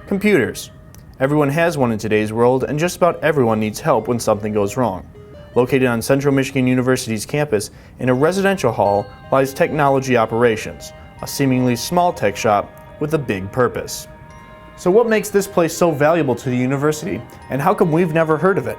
Computers. Everyone has one in today's world, and just about everyone needs help when something goes wrong. Located on Central Michigan University's campus, in a residential hall lies Technology Operations, a seemingly small tech shop with a big purpose. So what makes this place so valuable to the university, and how come we've never heard of it?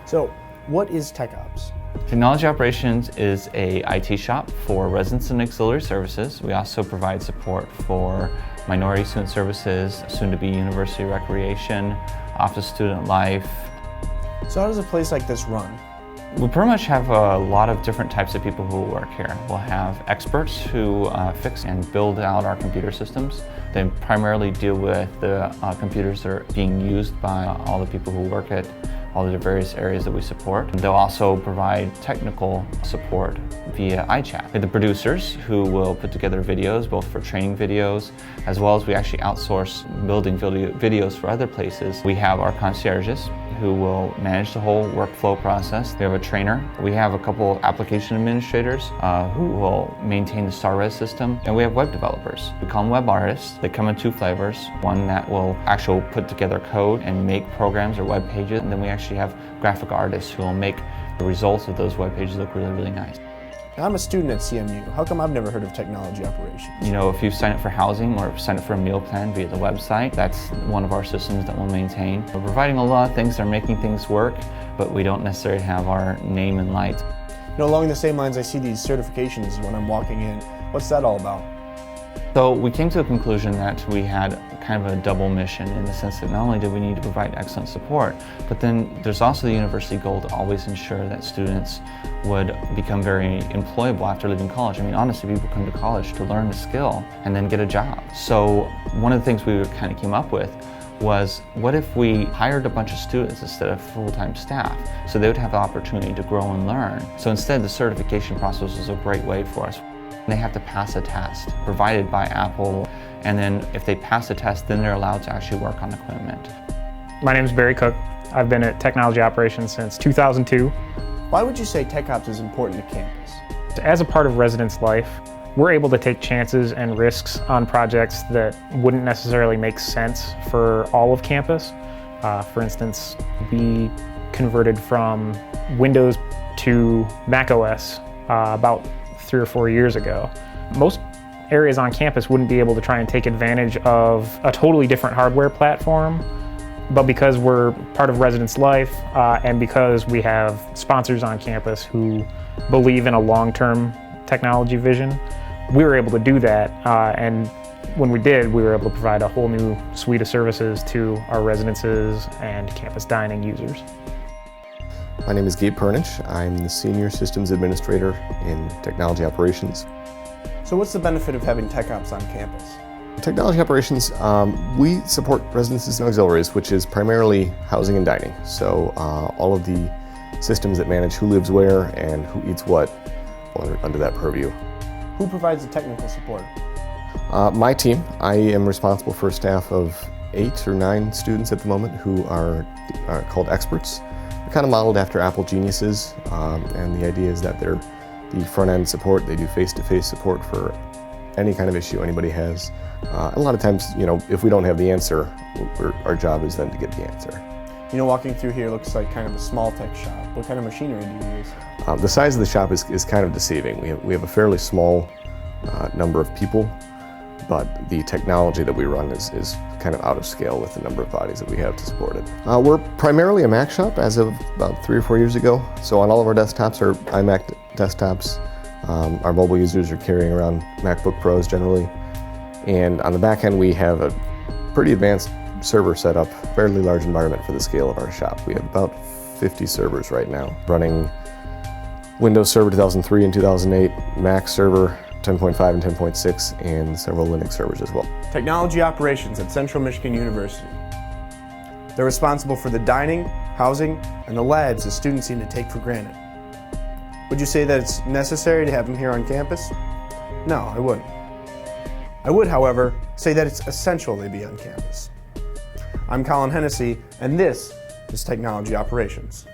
So, what is TechOps? Technology Operations is a IT shop for residents and auxiliary services. We also provide support for minority student services, soon to be university recreation, office student life. So how does a place like this run? We pretty much have a lot of different types of people who work here. We'll have experts who fix and build out our computer systems. They primarily deal with the computers that are being used by all the people who work at all the various areas that we support. They'll also provide technical support via iChat. We have the producers who will put together videos, both for training videos, as well as we actually outsource building videos for other places. We have our concierges who will manage the whole workflow process. We have a trainer. We have a couple application administrators who will maintain the StarRes system. And we have web developers. We call them web artists. They come in two flavors. One that will actually put together code and make programs or web pages. And then we actually have graphic artists who will make the results of those web pages look really, really nice. Now, I'm a student at CMU. How come I've never heard of Technology Operations? You know, if you sign up for housing or sign up for a meal plan via the website, that's one of our systems that we'll maintain. We're providing a lot of things that are making things work, but we don't necessarily have our name in lights. You know, along the same lines, I see these certifications when I'm walking in. What's that all about? So we came to the conclusion that we had kind of a double mission in the sense that not only did we need to provide excellent support, but then there's also the university goal to always ensure that students would become very employable after leaving college. I mean, honestly, people come to college to learn a skill and then get a job. So one of the things we kind of came up with was, what if we hired a bunch of students instead of full-time staff, so they would have the opportunity to grow and learn. So instead, the certification process was a great way for us. They have to pass a test provided by Apple, and then if they pass the test, then they're allowed to actually work on equipment. My name is Barry Cook. I've been at Technology Operations since 2002. Why would you say TechOps is important to campus? As a part of residence life, we're able to take chances and risks on projects that wouldn't necessarily make sense for all of campus. For instance, we converted from Windows to Mac OS about 3 or 4 years ago. Most areas on campus wouldn't be able to try and take advantage of a totally different hardware platform, but because we're part of residence life and because we have sponsors on campus who believe in a long-term technology vision, we were able to do that, and when we did, we were able to provide a whole new suite of services to our residences and campus dining users. My name is Gabe Pernich. I'm the Senior Systems Administrator in Technology Operations. So what's the benefit of having TechOps on campus? Technology Operations, we support residences and auxiliaries, which is primarily housing and dining. So all of the systems that manage who lives where and who eats what fall under that purview. Who provides the technical support? My team. I am responsible for a staff of 8 or 9 students at the moment who are called experts. They're kind of modeled after Apple geniuses, and the idea is that they're the front-end support. They do face-to-face support for any kind of issue anybody has. A lot of times, you know, if we don't have the answer, our job is then to get the answer. You know, walking through here looks like kind of a small tech shop. What kind of machinery do you use? The size of the shop is kind of deceiving. We have a fairly small number of people, but the technology that we run is kind of out of scale with the number of bodies that we have to support it. We're primarily a Mac shop as of about 3 or 4 years ago. So on all of our desktops are iMac desktops. Our mobile users are carrying around MacBook Pros generally. And on the back end, we have a pretty advanced server setup, fairly large environment for the scale of our shop. We have about 50 servers right now, running Windows Server 2003 and 2008, Mac Server 10.5 and 10.6, and several Linux servers as well. Technology Operations at Central Michigan University. They're responsible for the dining, housing, and the labs that students seem to take for granted. Would you say that it's necessary to have them here on campus? No, I wouldn't. I would, however, say that it's essential they be on campus. I'm Colin Hennessy, and this is Technology Operations.